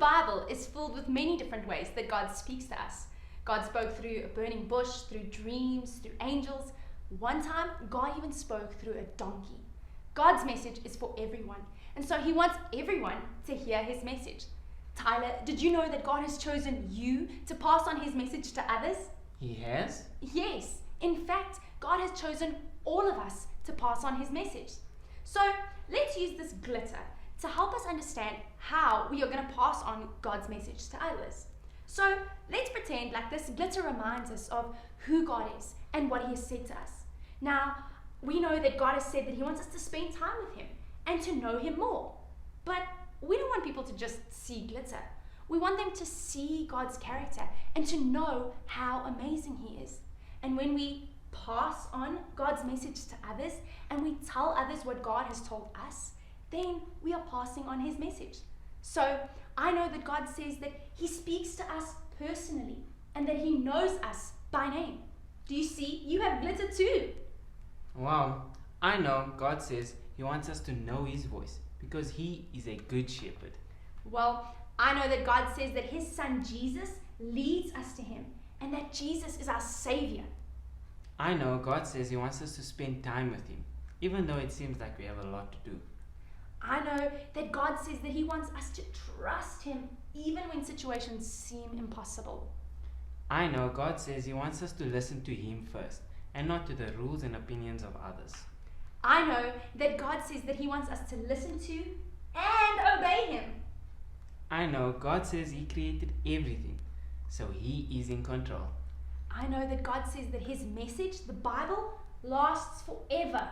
Bible is filled with many different ways that God speaks to us. God spoke through a burning bush, through dreams, through angels. One time, God even spoke through a donkey. God's message is for everyone, and so he wants everyone to hear his message. Tyler, did you know that God has chosen you to pass on his message to others? He has? Yes. In fact, God has chosen all of us to pass on his message. So let's use this glitter to help us understand how we are going to pass on God's message to others. So let's pretend like this glitter reminds us of who God is and what he has said to us. Now, we know that God has said that he wants us to spend time with him and to know him more. But we don't want people to just see glitter. We want them to see God's character and to know how amazing he is. And when we pass on God's message to others and we tell others what God has told us, then we are passing on his message. So I know that God says that he speaks to us personally and that he knows us by name. Do you see? You have glitter too. Wow, I know God says he wants us to know his voice because he is a good shepherd. Well, I know that God says that his son Jesus leads us to him and that Jesus is our savior. I know God says he wants us to spend time with him, even though it seems like we have a lot to do. I know that God says that he wants us to trust him even when situations seem impossible. I know God says he wants us to listen to him first and not to the rules and opinions of others. I know that God says that he wants us to listen to and obey him. I know God says he created everything, so he is in control. I know that God says that his message, the Bible, lasts forever.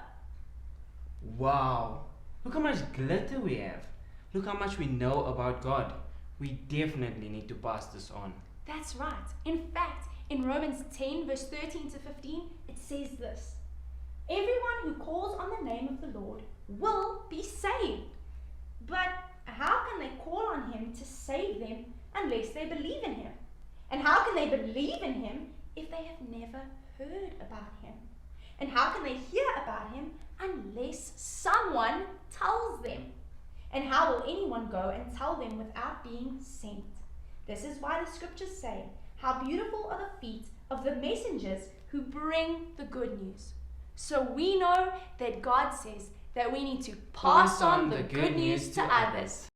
Wow, look how much glitter we have. Look how much we know about God. We definitely need to pass this on. That's right. In fact, in Romans 10 verse 13 to 15, it says this: everyone who calls on the name of the Lord will be saved. But how can they call on him to save them unless they believe in him? And how can they believe in him if they have never heard about him? And how can they hear about him unless someone tells them? And how will anyone go and tell them without being sent? This is why the scriptures say, how beautiful are the feet of the messengers who bring the good news. So we know that God says that we need to pass on the good news to others.